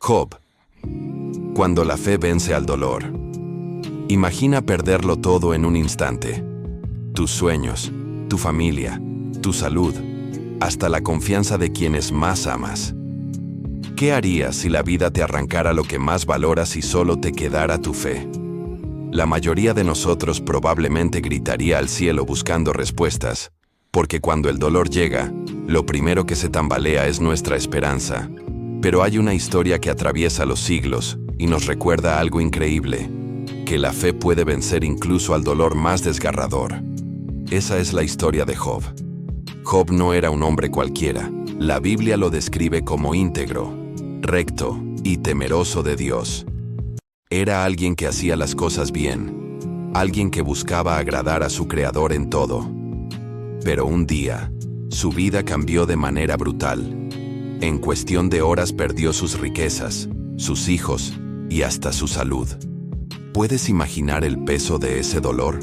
Job. Cuando la fe vence al dolor. Imagina perderlo todo en un instante. Tus sueños, tu familia, tu salud, hasta la confianza de quienes más amas. ¿Qué harías si la vida te arrancara lo que más valoras y solo te quedara tu fe? La mayoría de nosotros probablemente gritaría al cielo buscando respuestas, porque cuando el dolor llega, lo primero que se tambalea es nuestra esperanza. Pero hay una historia que atraviesa los siglos y nos recuerda algo increíble, que la fe puede vencer incluso al dolor más desgarrador. Esa es la historia de Job. Job no era un hombre cualquiera. La Biblia lo describe como íntegro, recto y temeroso de Dios. Era alguien que hacía las cosas bien, alguien que buscaba agradar a su Creador en todo. Pero un día, su vida cambió de manera brutal. En cuestión de horas perdió sus riquezas, sus hijos y hasta su salud. ¿Puedes imaginar el peso de ese dolor?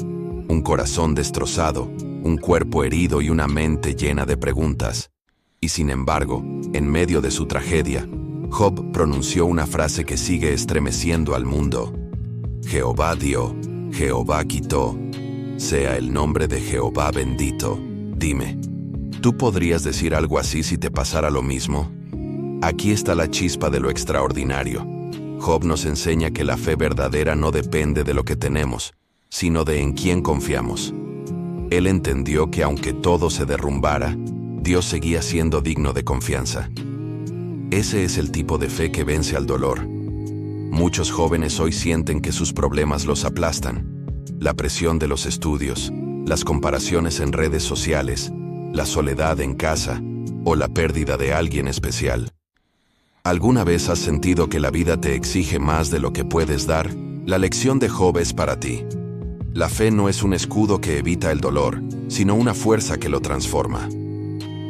Un corazón destrozado, un cuerpo herido y una mente llena de preguntas. Y sin embargo, en medio de su tragedia, Job pronunció una frase que sigue estremeciendo al mundo. Jehová dio, Jehová quitó. Sea el nombre de Jehová bendito. Dime, ¿tú podrías decir algo así si te pasara lo mismo? Aquí está la chispa de lo extraordinario. Job nos enseña que la fe verdadera no depende de lo que tenemos, sino de en quién confiamos. Él entendió que aunque todo se derrumbara, Dios seguía siendo digno de confianza. Ese es el tipo de fe que vence al dolor. Muchos jóvenes hoy sienten que sus problemas los aplastan. La presión de los estudios, las comparaciones en redes sociales, la soledad en casa o la pérdida de alguien especial. ¿Alguna vez has sentido que la vida te exige más de lo que puedes dar? La lección de Job es para ti. La fe no es un escudo que evita el dolor, sino una fuerza que lo transforma.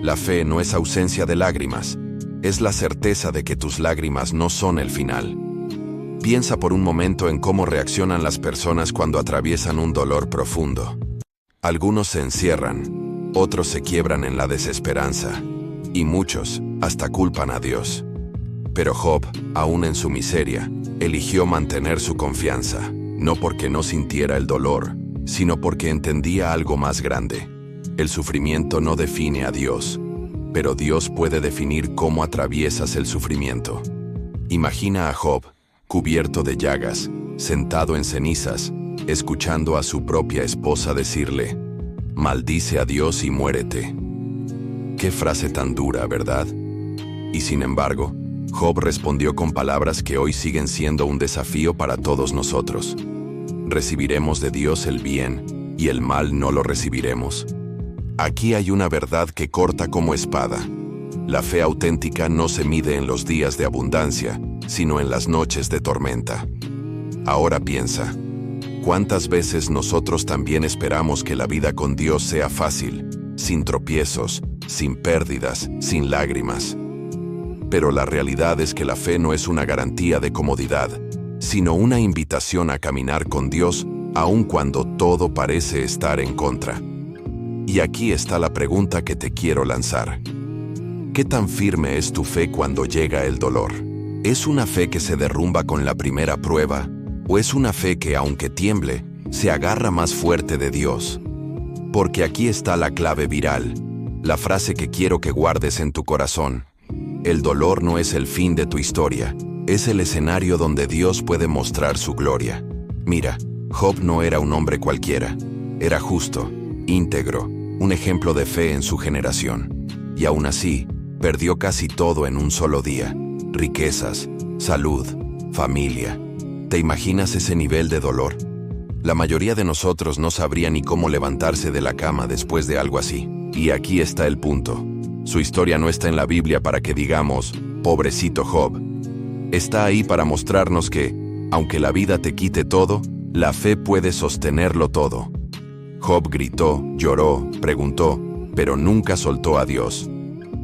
La fe no es ausencia de lágrimas, es la certeza de que tus lágrimas no son el final. Piensa por un momento en cómo reaccionan las personas cuando atraviesan un dolor profundo. Algunos se encierran, otros se quiebran en la desesperanza, y muchos hasta culpan a Dios. Pero Job, aún en su miseria, eligió mantener su confianza, no porque no sintiera el dolor, sino porque entendía algo más grande. El sufrimiento no define a Dios, pero Dios puede definir cómo atraviesas el sufrimiento. Imagina a Job, cubierto de llagas, sentado en cenizas, escuchando a su propia esposa decirle: «Maldice a Dios y muérete». Qué frase tan dura, ¿verdad? Y sin embargo, Job respondió con palabras que hoy siguen siendo un desafío para todos nosotros. ¿Recibiremos de Dios el bien y el mal no lo recibiremos? Aquí hay una verdad que corta como espada. La fe auténtica no se mide en los días de abundancia, sino en las noches de tormenta. Ahora piensa, ¿cuántas veces nosotros también esperamos que la vida con Dios sea fácil, sin tropiezos, sin pérdidas, sin lágrimas? Pero la realidad es que la fe no es una garantía de comodidad, sino una invitación a caminar con Dios, aun cuando todo parece estar en contra. Y aquí está la pregunta que te quiero lanzar. ¿Qué tan firme es tu fe cuando llega el dolor? ¿Es una fe que se derrumba con la primera prueba? ¿O es una fe que, aunque tiemble, se agarra más fuerte de Dios? Porque aquí está la clave viral, la frase que quiero que guardes en tu corazón. El dolor no es el fin de tu historia, es el escenario donde Dios puede mostrar su gloria. Mira, Job no era un hombre cualquiera, era justo, íntegro, un ejemplo de fe en su generación. Y aún así, perdió casi todo en un solo día: riquezas, salud, familia. ¿Te imaginas ese nivel de dolor? La mayoría de nosotros no sabría ni cómo levantarse de la cama después de algo así. Y aquí está el punto. Su historia no está en la Biblia para que digamos, pobrecito Job. Está ahí para mostrarnos que, aunque la vida te quite todo, la fe puede sostenerlo todo. Job gritó, lloró, preguntó, pero nunca soltó a Dios.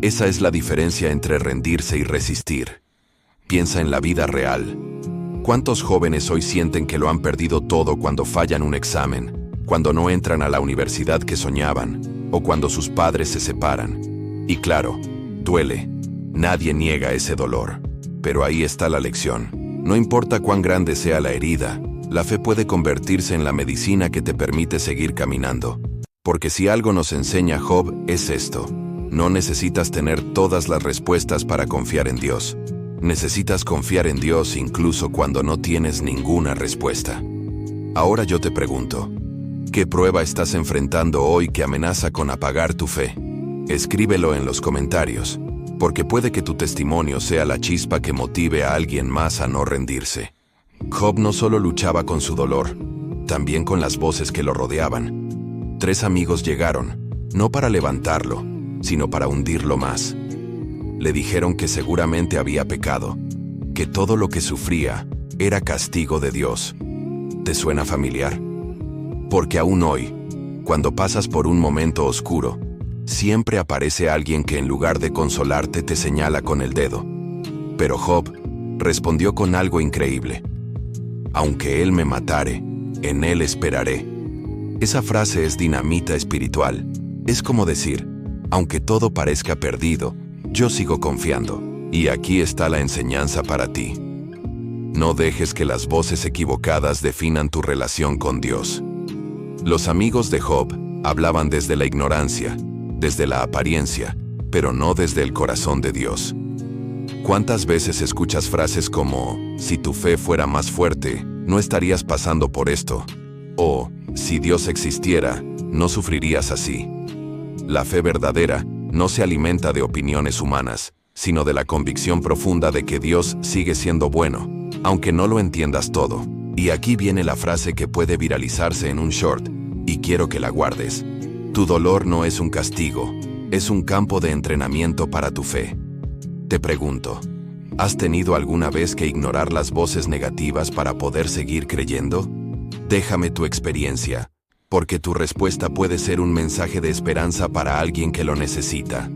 Esa es la diferencia entre rendirse y resistir. Piensa en la vida real. ¿Cuántos jóvenes hoy sienten que lo han perdido todo cuando fallan un examen, cuando no entran a la universidad que soñaban, o cuando sus padres se separan? Y claro, duele. Nadie niega ese dolor. Pero ahí está la lección. No importa cuán grande sea la herida, la fe puede convertirse en la medicina que te permite seguir caminando. Porque si algo nos enseña Job es esto: no necesitas tener todas las respuestas para confiar en Dios. Necesitas confiar en Dios incluso cuando no tienes ninguna respuesta. Ahora yo te pregunto, ¿qué prueba estás enfrentando hoy que amenaza con apagar tu fe? Escríbelo en los comentarios, porque puede que tu testimonio sea la chispa que motive a alguien más a no rendirse. Job no solo luchaba con su dolor, también con las voces que lo rodeaban. 3 amigos llegaron, no para levantarlo, sino para hundirlo más. Le dijeron que seguramente había pecado, que todo lo que sufría era castigo de Dios. ¿Te suena familiar? Porque aún hoy, cuando pasas por un momento oscuro, siempre aparece alguien que en lugar de consolarte te señala con el dedo. Pero Job respondió con algo increíble: aunque él me matare, en él esperaré. Esa frase es dinamita espiritual. Es como decir, aunque todo parezca perdido, yo sigo confiando. Y aquí está la enseñanza para ti. No dejes que las voces equivocadas definan tu relación con Dios. Los amigos de Job hablaban desde la ignorancia, desde la apariencia, pero no desde el corazón de Dios. ¿Cuántas veces escuchas frases como, si tu fe fuera más fuerte, no estarías pasando por esto? O, si Dios existiera, no sufrirías así. La fe verdadera no se alimenta de opiniones humanas, sino de la convicción profunda de que Dios sigue siendo bueno, aunque no lo entiendas todo. Y aquí viene la frase que puede viralizarse en un short, y quiero que la guardes. Tu dolor no es un castigo, es un campo de entrenamiento para tu fe. Te pregunto, ¿has tenido alguna vez que ignorar las voces negativas para poder seguir creyendo? Déjame tu experiencia, porque tu respuesta puede ser un mensaje de esperanza para alguien que lo necesita.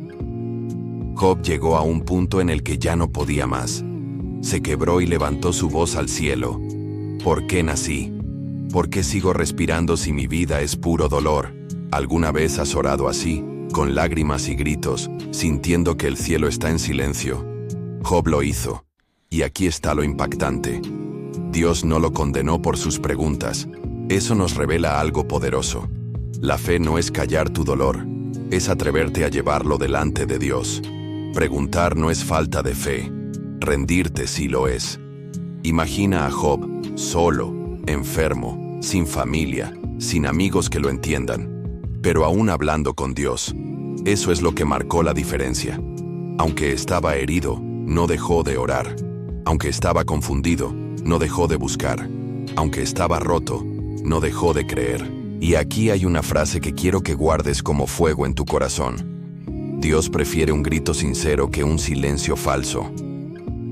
Job llegó a un punto en el que ya no podía más. Se quebró y levantó su voz al cielo. ¿Por qué nací? ¿Por qué sigo respirando si mi vida es puro dolor? ¿Alguna vez has orado así, con lágrimas y gritos, sintiendo que el cielo está en silencio? Job lo hizo. Y aquí está lo impactante. Dios no lo condenó por sus preguntas. Eso nos revela algo poderoso. La fe no es callar tu dolor, es atreverte a llevarlo delante de Dios. Preguntar no es falta de fe, rendirte sí lo es. Imagina a Job, solo, enfermo, sin familia, sin amigos que lo entiendan, pero aún hablando con Dios. Eso es lo que marcó la diferencia. Aunque estaba herido, no dejó de orar. Aunque estaba confundido, no dejó de buscar. Aunque estaba roto, no dejó de creer. Y aquí hay una frase que quiero que guardes como fuego en tu corazón. Dios prefiere un grito sincero que un silencio falso.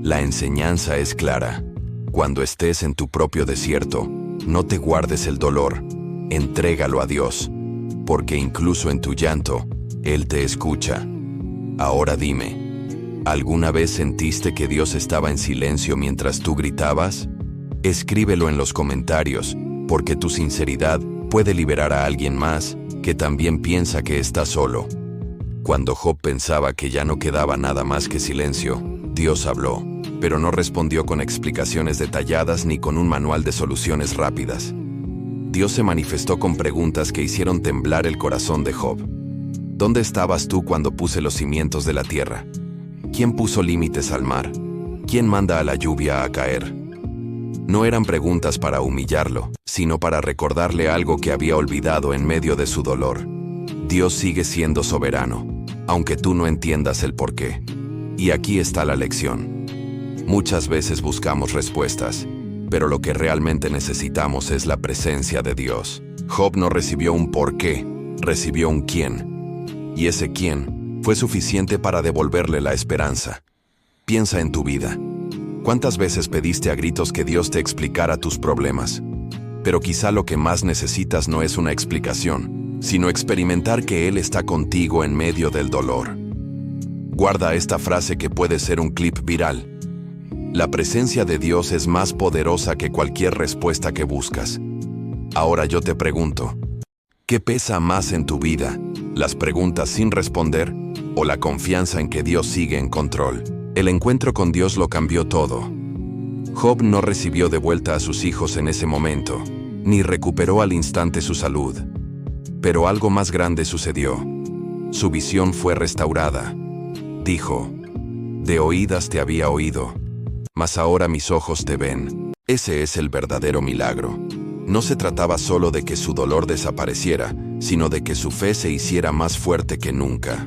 La enseñanza es clara. Cuando estés en tu propio desierto, no te guardes el dolor, entrégalo a Dios, porque incluso en tu llanto, Él te escucha. Ahora dime, ¿alguna vez sentiste que Dios estaba en silencio mientras tú gritabas? Escríbelo en los comentarios, porque tu sinceridad puede liberar a alguien más que también piensa que está solo. Cuando Job pensaba que ya no quedaba nada más que silencio, Dios habló, pero no respondió con explicaciones detalladas ni con un manual de soluciones rápidas. Dios se manifestó con preguntas que hicieron temblar el corazón de Job. ¿Dónde estabas tú cuando puse los cimientos de la tierra? ¿Quién puso límites al mar? ¿Quién manda a la lluvia a caer? No eran preguntas para humillarlo, sino para recordarle algo que había olvidado en medio de su dolor. Dios sigue siendo soberano, aunque tú no entiendas el porqué. Y aquí está la lección. Muchas veces buscamos respuestas, pero lo que realmente necesitamos es la presencia de Dios. Job no recibió un porqué, recibió un quién. Y ese quién fue suficiente para devolverle la esperanza. Piensa en tu vida. ¿Cuántas veces pediste a gritos que Dios te explicara tus problemas? Pero quizá lo que más necesitas no es una explicación, sino experimentar que Él está contigo en medio del dolor. Guarda esta frase que puede ser un clip viral. La presencia de Dios es más poderosa que cualquier respuesta que buscas. Ahora yo te pregunto, ¿qué pesa más en tu vida? ¿Las preguntas sin responder o la confianza en que Dios sigue en control? El encuentro con Dios lo cambió todo. Job no recibió de vuelta a sus hijos en ese momento, ni recuperó al instante su salud. Pero algo más grande sucedió. Su visión fue restaurada. Dijo: de oídas te había oído, mas ahora mis ojos te ven. Ese es el verdadero milagro. No se trataba solo de que su dolor desapareciera, sino de que su fe se hiciera más fuerte que nunca.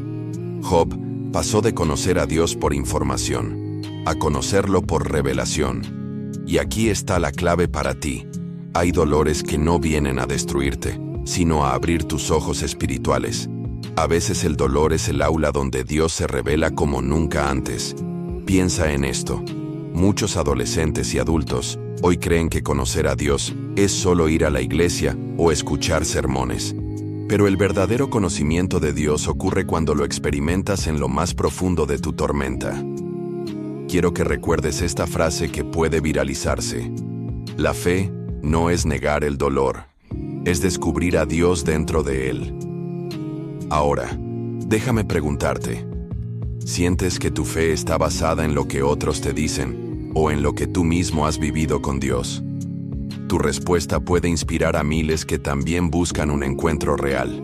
Job pasó de conocer a Dios por información a conocerlo por revelación. Y aquí está la clave para ti. Hay dolores que no vienen a destruirte, sino a abrir tus ojos espirituales. A veces el dolor es el aula donde Dios se revela como nunca antes. Piensa en esto. Muchos adolescentes y adultos hoy creen que conocer a Dios es solo ir a la iglesia o escuchar sermones. Pero el verdadero conocimiento de Dios ocurre cuando lo experimentas en lo más profundo de tu tormenta. Quiero que recuerdes esta frase que puede viralizarse. La fe no es negar el dolor, es descubrir a Dios dentro de él. Ahora, déjame preguntarte, ¿sientes que tu fe está basada en lo que otros te dicen o en lo que tú mismo has vivido con Dios? Tu respuesta puede inspirar a miles que también buscan un encuentro real.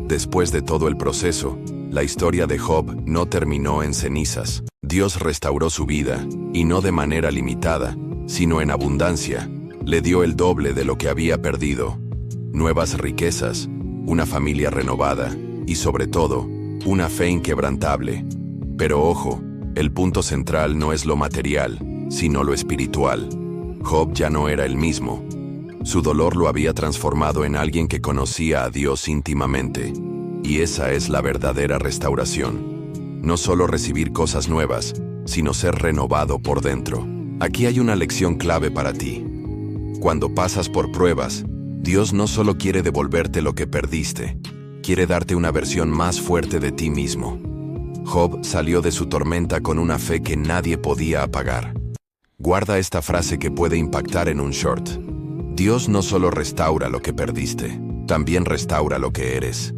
Después de todo el proceso, la historia de Job no terminó en cenizas. Dios restauró su vida, y no de manera limitada, sino en abundancia. Le dio el doble de lo que había perdido. Nuevas riquezas, una familia renovada, y sobre todo, una fe inquebrantable. Pero ojo, el punto central no es lo material, sino lo espiritual. Job ya no era el mismo. Su dolor lo había transformado en alguien que conocía a Dios íntimamente. Y esa es la verdadera restauración. No solo recibir cosas nuevas, sino ser renovado por dentro. Aquí hay una lección clave para ti. Cuando pasas por pruebas, Dios no solo quiere devolverte lo que perdiste, quiere darte una versión más fuerte de ti mismo. Job salió de su tormenta con una fe que nadie podía apagar. Guarda esta frase que puede impactar en un short. Dios no solo restaura lo que perdiste, también restaura lo que eres.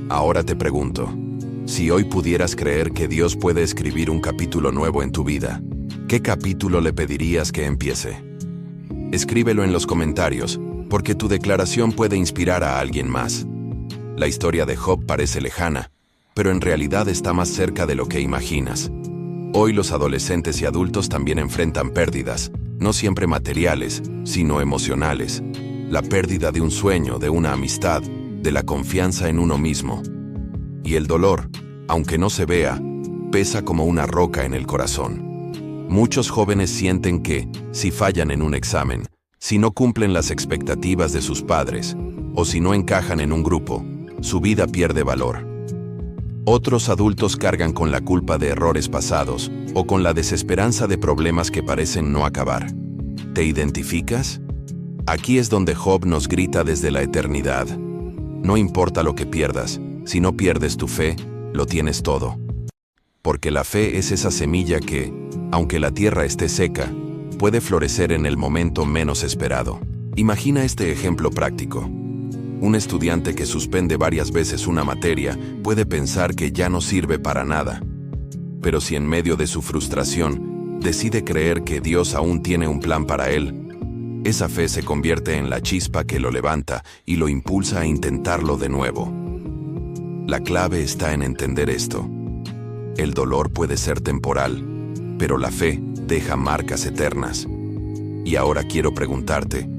Ahora te pregunto, si hoy pudieras creer que Dios puede escribir un capítulo nuevo en tu vida, ¿qué capítulo le pedirías que empiece? Escríbelo en los comentarios, porque tu declaración puede inspirar a alguien más. La historia de Job parece lejana, pero en realidad está más cerca de lo que imaginas. Hoy los adolescentes y adultos también enfrentan pérdidas, no siempre materiales, sino emocionales. La pérdida de un sueño, de una amistad, de la confianza en uno mismo. Y el dolor, aunque no se vea, pesa como una roca en el corazón. Muchos jóvenes sienten que, si fallan en un examen, si no cumplen las expectativas de sus padres, o si no encajan en un grupo, su vida pierde valor. Otros adultos cargan con la culpa de errores pasados, o con la desesperanza de problemas que parecen no acabar. ¿Te identificas? Aquí es donde Job nos grita desde la eternidad. No importa lo que pierdas, si no pierdes tu fe, lo tienes todo. Porque la fe es esa semilla que, aunque la tierra esté seca, puede florecer en el momento menos esperado. Imagina este ejemplo práctico. Un estudiante que suspende varias veces una materia puede pensar que ya no sirve para nada. Pero si en medio de su frustración decide creer que Dios aún tiene un plan para él, esa fe se convierte en la chispa que lo levanta y lo impulsa a intentarlo de nuevo. La clave está en entender esto. El dolor puede ser temporal, pero la fe deja marcas eternas. Y ahora quiero preguntarte,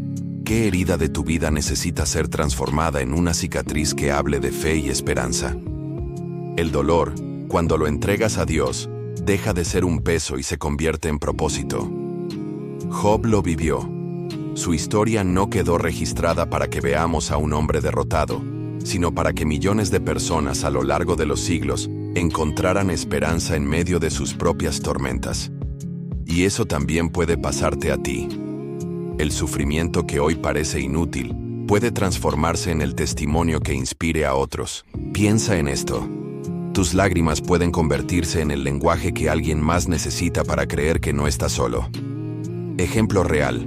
¿qué herida de tu vida necesita ser transformada en una cicatriz que hable de fe y esperanza? El dolor, cuando lo entregas a Dios, deja de ser un peso y se convierte en propósito. Job lo vivió. Su historia no quedó registrada para que veamos a un hombre derrotado, sino para que millones de personas a lo largo de los siglos encontraran esperanza en medio de sus propias tormentas. Y eso también puede pasarte a ti. El sufrimiento que hoy parece inútil puede transformarse en el testimonio que inspire a otros. Piensa en esto. Tus lágrimas pueden convertirse en el lenguaje que alguien más necesita para creer que no está solo. Ejemplo real.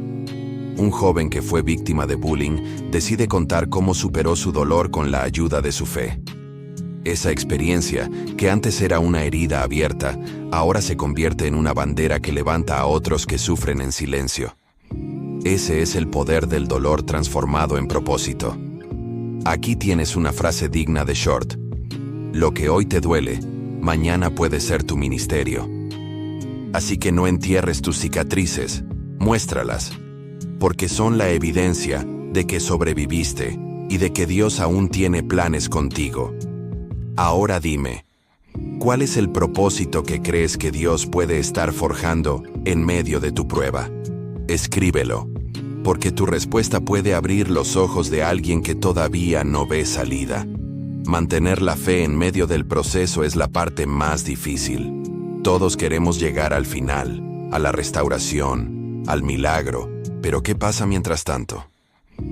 Un joven que fue víctima de bullying decide contar cómo superó su dolor con la ayuda de su fe. Esa experiencia, que antes era una herida abierta, ahora se convierte en una bandera que levanta a otros que sufren en silencio. Ese es el poder del dolor transformado en propósito. Aquí tienes una frase digna de Short. Lo que hoy te duele, mañana puede ser tu ministerio. Así que no entierres tus cicatrices, muéstralas, porque son la evidencia de que sobreviviste y de que Dios aún tiene planes contigo. Ahora dime, ¿cuál es el propósito que crees que Dios puede estar forjando en medio de tu prueba? Escríbelo, porque tu respuesta puede abrir los ojos de alguien que todavía no ve salida. Mantener la fe en medio del proceso es la parte más difícil. Todos queremos llegar al final, a la restauración, al milagro, pero ¿qué pasa mientras tanto?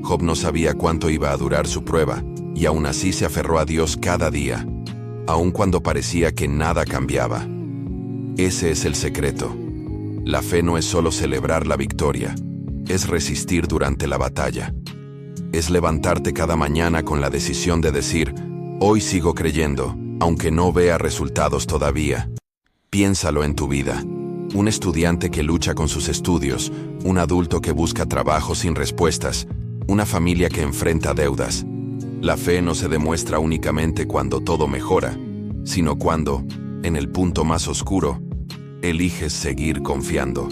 Job no sabía cuánto iba a durar su prueba, y aún así se aferró a Dios cada día, aun cuando parecía que nada cambiaba. Ese es el secreto. La fe no es solo celebrar la victoria, es resistir durante la batalla. Es levantarte cada mañana con la decisión de decir, hoy sigo creyendo, aunque no vea resultados todavía. Piénsalo en tu vida. Un estudiante que lucha con sus estudios, un adulto que busca trabajo sin respuestas, una familia que enfrenta deudas. La fe no se demuestra únicamente cuando todo mejora, sino cuando, en el punto más oscuro, eliges seguir confiando.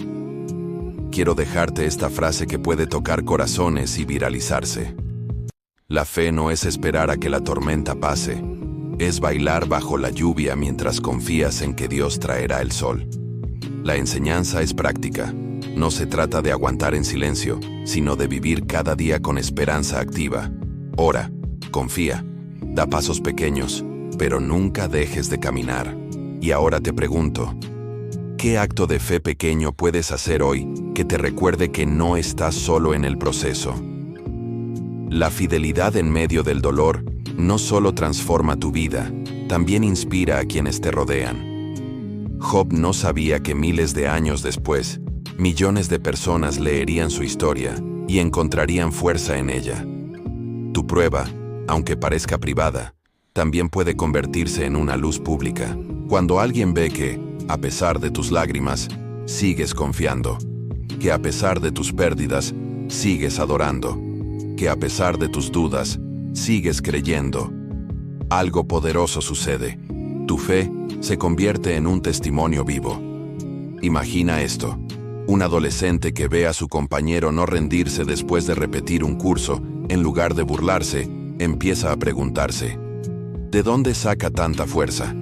Quiero dejarte esta frase que puede tocar corazones y viralizarse. La fe no es esperar a que la tormenta pase, es bailar bajo la lluvia mientras confías en que Dios traerá el sol. La enseñanza es práctica. No se trata de aguantar en silencio, sino de vivir cada día con esperanza activa. Ora, confía, da pasos pequeños, pero nunca dejes de caminar. Y ahora te pregunto, ¿qué acto de fe pequeño puedes hacer hoy que te recuerde que no estás solo en el proceso? La fidelidad en medio del dolor no solo transforma tu vida, también inspira a quienes te rodean. Job no sabía que miles de años después, millones de personas leerían su historia y encontrarían fuerza en ella. Tu prueba, aunque parezca privada, también puede convertirse en una luz pública, cuando alguien ve que, a pesar de tus lágrimas, sigues confiando, que a pesar de tus pérdidas, sigues adorando, que a pesar de tus dudas, sigues creyendo. Algo poderoso sucede. Tu fe se convierte en un testimonio vivo. Imagina esto. Un adolescente que ve a su compañero no rendirse después de repetir un curso, en lugar de burlarse, empieza a preguntarse, ¿de dónde saca tanta fuerza?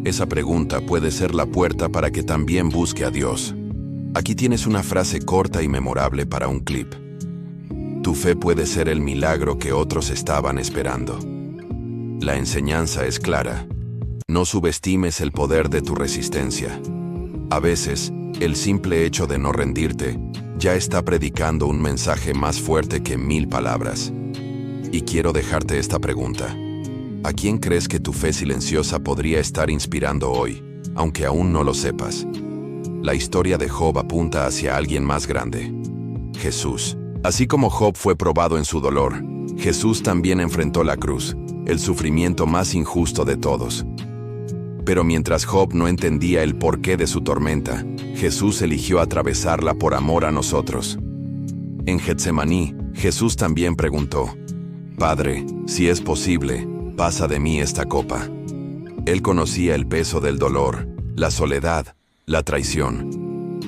Esa pregunta puede ser la puerta para que también busque a Dios. Aquí tienes una frase corta y memorable para un clip. Tu fe puede ser el milagro que otros estaban esperando. La enseñanza es clara. No subestimes el poder de tu resistencia. A veces, el simple hecho de no rendirte ya está predicando un mensaje más fuerte que 1000 palabras. Y quiero dejarte esta pregunta. ¿A quién crees que tu fe silenciosa podría estar inspirando hoy, aunque aún no lo sepas? La historia de Job apunta hacia alguien más grande, Jesús. Así como Job fue probado en su dolor, Jesús también enfrentó la cruz, el sufrimiento más injusto de todos. Pero mientras Job no entendía el porqué de su tormenta, Jesús eligió atravesarla por amor a nosotros. En Getsemaní, Jesús también preguntó, Padre, si es posible, pasa de mí esta copa. Él conocía el peso del dolor, la soledad, la traición.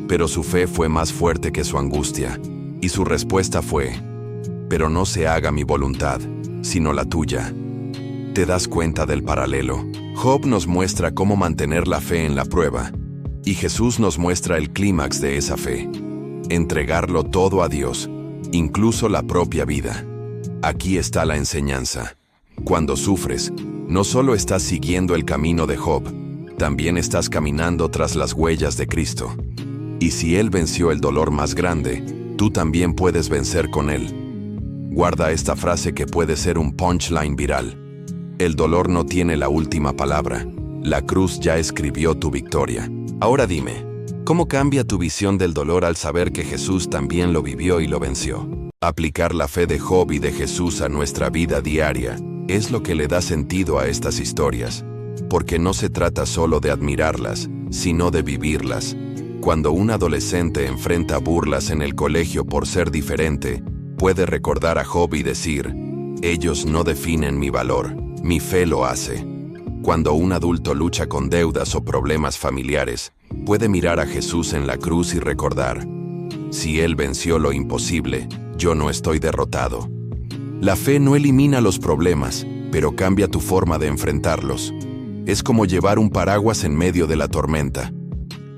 Pero su fe fue más fuerte que su angustia, y su respuesta fue, pero no se haga mi voluntad, sino la tuya. ¿Te das cuenta del paralelo? Job nos muestra cómo mantener la fe en la prueba, y Jesús nos muestra el clímax de esa fe. Entregarlo todo a Dios, incluso la propia vida. Aquí está la enseñanza. Cuando sufres, no solo estás siguiendo el camino de Job, también estás caminando tras las huellas de Cristo. Y si Él venció el dolor más grande, tú también puedes vencer con Él. Guarda esta frase que puede ser un punchline viral. El dolor no tiene la última palabra. La cruz ya escribió tu victoria. Ahora dime, ¿cómo cambia tu visión del dolor al saber que Jesús también lo vivió y lo venció? Aplicar la fe de Job y de Jesús a nuestra vida diaria es lo que le da sentido a estas historias, porque no se trata solo de admirarlas, sino de vivirlas. Cuando un adolescente enfrenta burlas en el colegio por ser diferente, puede recordar a Job y decir: ellos no definen mi valor, mi fe lo hace. Cuando un adulto lucha con deudas o problemas familiares, puede mirar a Jesús en la cruz y recordar: si Él venció lo imposible, yo no estoy derrotado. La fe no elimina los problemas, pero cambia tu forma de enfrentarlos. Es como llevar un paraguas en medio de la tormenta.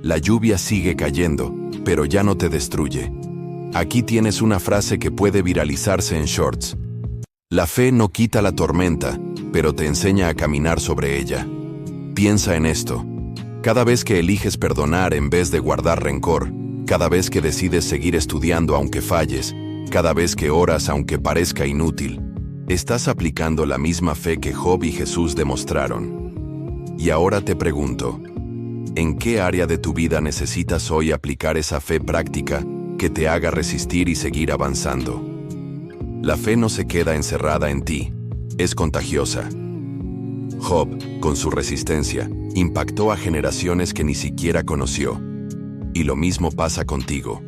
La lluvia sigue cayendo, pero ya no te destruye. Aquí tienes una frase que puede viralizarse en shorts. La fe no quita la tormenta, pero te enseña a caminar sobre ella. Piensa en esto. Cada vez que eliges perdonar en vez de guardar rencor, cada vez que decides seguir estudiando aunque falles, cada vez que oras aunque parezca inútil, estás aplicando la misma fe que Job y Jesús demostraron. Y ahora te pregunto, ¿en qué área de tu vida necesitas hoy aplicar esa fe práctica que te haga resistir y seguir avanzando? La fe no se queda encerrada en ti, es contagiosa. Job, con su resistencia, impactó a generaciones que ni siquiera conoció. Y lo mismo pasa contigo.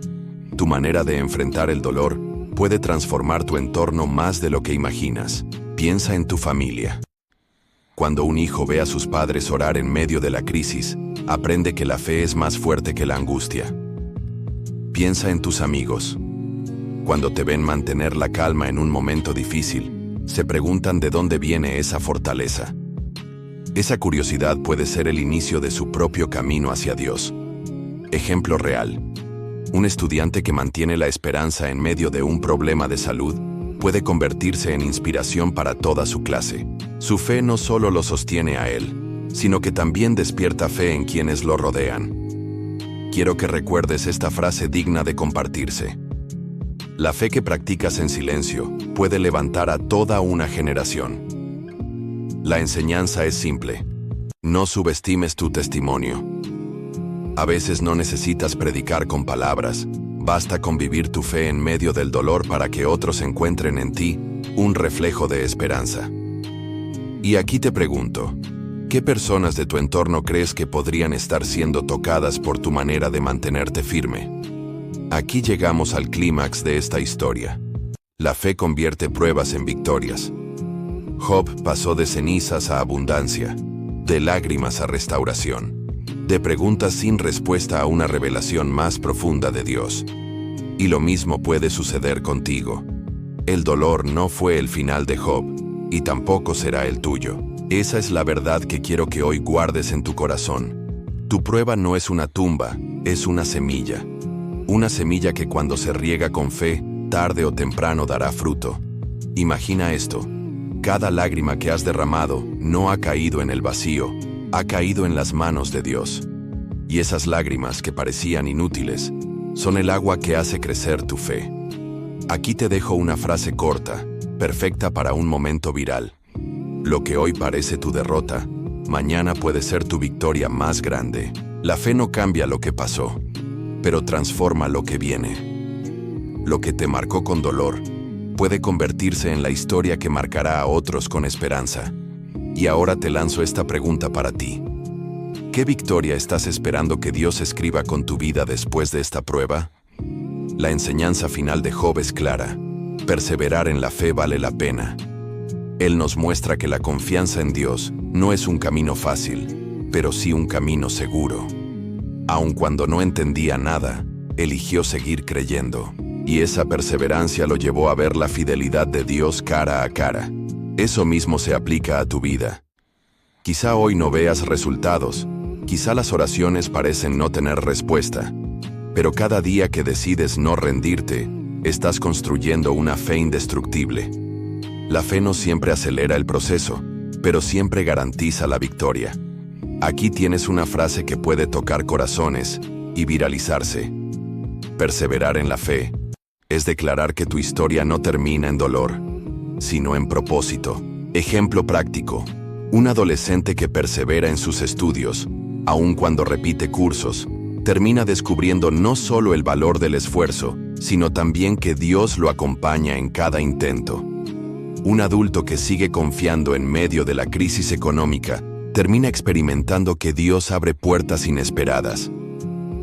Tu manera de enfrentar el dolor puede transformar tu entorno más de lo que imaginas. Piensa en tu familia. Cuando un hijo ve a sus padres orar en medio de la crisis, aprende que la fe es más fuerte que la angustia. Piensa en tus amigos. Cuando te ven mantener la calma en un momento difícil, se preguntan de dónde viene esa fortaleza. Esa curiosidad puede ser el inicio de su propio camino hacia Dios. Ejemplo real. Un estudiante que mantiene la esperanza en medio de un problema de salud puede convertirse en inspiración para toda su clase. Su fe no solo lo sostiene a él, sino que también despierta fe en quienes lo rodean. Quiero que recuerdes esta frase digna de compartirse. La fe que practicas en silencio puede levantar a toda una generación. La enseñanza es simple. No subestimes tu testimonio. A veces no necesitas predicar con palabras, basta con vivir tu fe en medio del dolor para que otros encuentren en ti un reflejo de esperanza. Y aquí te pregunto, ¿qué personas de tu entorno crees que podrían estar siendo tocadas por tu manera de mantenerte firme? Aquí llegamos al clímax de esta historia. La fe convierte pruebas en victorias. Job pasó de cenizas a abundancia, de lágrimas a restauración, de preguntas sin respuesta a una revelación más profunda de Dios. Y lo mismo puede suceder contigo. El dolor no fue el final de Job, y tampoco será el tuyo. Esa es la verdad que quiero que hoy guardes en tu corazón. Tu prueba no es una tumba, es una semilla. Una semilla que cuando se riega con fe, tarde o temprano dará fruto. Imagina esto. Cada lágrima que has derramado no ha caído en el vacío, ha caído en las manos de Dios. Y esas lágrimas que parecían inútiles son el agua que hace crecer tu fe. Aquí te dejo una frase corta, perfecta para un momento viral. Lo que hoy parece tu derrota, mañana puede ser tu victoria más grande. La fe no cambia lo que pasó, pero transforma lo que viene. Lo que te marcó con dolor puede convertirse en la historia que marcará a otros con esperanza. Y ahora te lanzo esta pregunta para ti. ¿Qué victoria estás esperando que Dios escriba con tu vida después de esta prueba? La enseñanza final de Job es clara. Perseverar en la fe vale la pena. Él nos muestra que la confianza en Dios no es un camino fácil, pero sí un camino seguro. Aun cuando no entendía nada, eligió seguir creyendo. Y esa perseverancia lo llevó a ver la fidelidad de Dios cara a cara. Eso mismo se aplica a tu vida. Quizá hoy no veas resultados, quizá las oraciones parecen no tener respuesta, pero cada día que decides no rendirte, estás construyendo una fe indestructible. La fe no siempre acelera el proceso, pero siempre garantiza la victoria. Aquí tienes una frase que puede tocar corazones y viralizarse. Perseverar en la fe es declarar que tu historia no termina en dolor, sino en propósito. Ejemplo práctico. Un adolescente que persevera en sus estudios, aun cuando repite cursos, termina descubriendo no solo el valor del esfuerzo, sino también que Dios lo acompaña en cada intento. Un adulto que sigue confiando en medio de la crisis económica termina experimentando que Dios abre puertas inesperadas.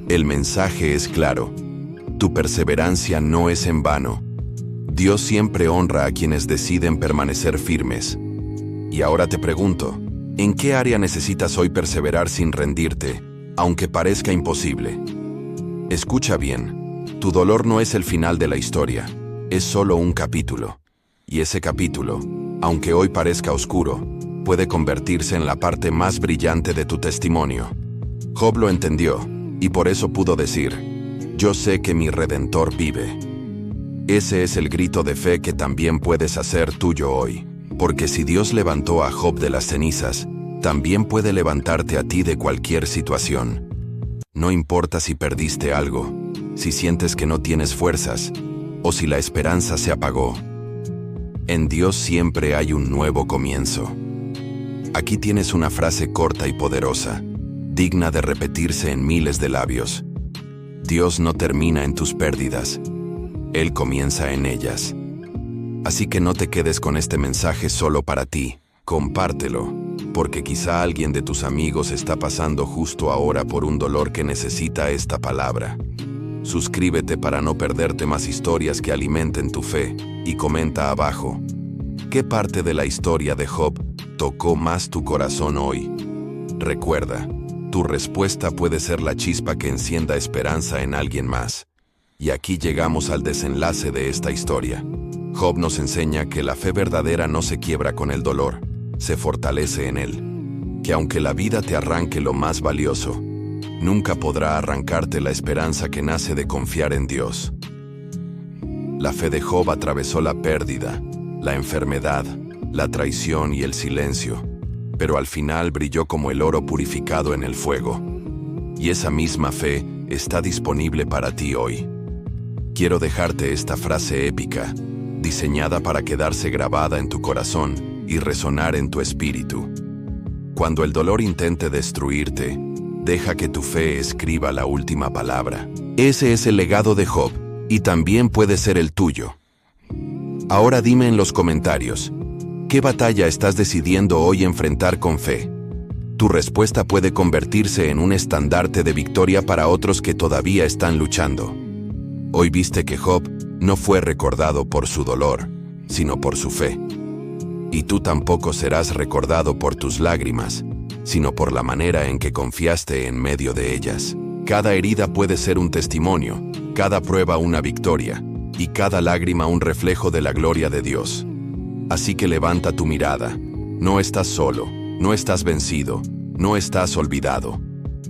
El mensaje es claro: tu perseverancia no es en vano. Dios siempre honra a quienes deciden permanecer firmes. Y ahora te pregunto, ¿en qué área necesitas hoy perseverar sin rendirte, aunque parezca imposible? Escucha bien, tu dolor no es el final de la historia, es solo un capítulo. Y ese capítulo, aunque hoy parezca oscuro, puede convertirse en la parte más brillante de tu testimonio. Job lo entendió, y por eso pudo decir: yo sé que mi Redentor vive. Ese es el grito de fe que también puedes hacer tuyo hoy. Porque si Dios levantó a Job de las cenizas, también puede levantarte a ti de cualquier situación. No importa si perdiste algo, si sientes que no tienes fuerzas, o si la esperanza se apagó. En Dios siempre hay un nuevo comienzo. Aquí tienes una frase corta y poderosa, digna de repetirse en miles de labios. Dios no termina en tus pérdidas, Él comienza en ellas. Así que no te quedes con este mensaje solo para ti, compártelo, porque quizá alguien de tus amigos está pasando justo ahora por un dolor que necesita esta palabra. Suscríbete para no perderte más historias que alimenten tu fe, y comenta abajo: ¿qué parte de la historia de Job tocó más tu corazón hoy? Recuerda, tu respuesta puede ser la chispa que encienda esperanza en alguien más. Y aquí llegamos al desenlace de esta historia. Job nos enseña que la fe verdadera no se quiebra con el dolor, se fortalece en él. Que aunque la vida te arranque lo más valioso, nunca podrá arrancarte la esperanza que nace de confiar en Dios. La fe de Job atravesó la pérdida, la enfermedad, la traición y el silencio, pero al final brilló como el oro purificado en el fuego. Y esa misma fe está disponible para ti hoy. Quiero dejarte esta frase épica, diseñada para quedarse grabada en tu corazón y resonar en tu espíritu. Cuando el dolor intente destruirte, deja que tu fe escriba la última palabra. Ese es el legado de Job, y también puede ser el tuyo. Ahora dime en los comentarios, ¿qué batalla estás decidiendo hoy enfrentar con fe? Tu respuesta puede convertirse en un estandarte de victoria para otros que todavía están luchando. Hoy viste que Job no fue recordado por su dolor, sino por su fe. Y tú tampoco serás recordado por tus lágrimas, sino por la manera en que confiaste en medio de ellas. Cada herida puede ser un testimonio, cada prueba una victoria, y cada lágrima un reflejo de la gloria de Dios. Así que levanta tu mirada. No estás solo, no estás vencido, no estás olvidado.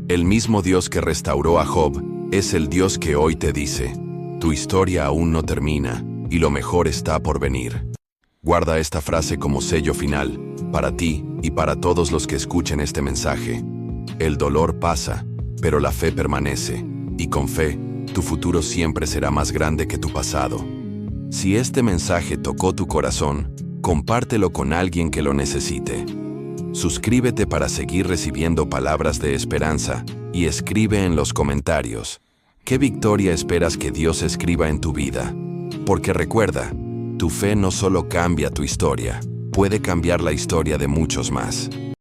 El mismo Dios que restauró a Job es el Dios que hoy te dice: tu historia aún no termina, y lo mejor está por venir. Guarda esta frase como sello final, para ti y para todos los que escuchen este mensaje. El dolor pasa, pero la fe permanece, y con fe, tu futuro siempre será más grande que tu pasado. Si este mensaje tocó tu corazón, compártelo con alguien que lo necesite. Suscríbete para seguir recibiendo palabras de esperanza, y escribe en los comentarios: ¿qué victoria esperas que Dios escriba en tu vida? Porque recuerda, tu fe no solo cambia tu historia, puede cambiar la historia de muchos más.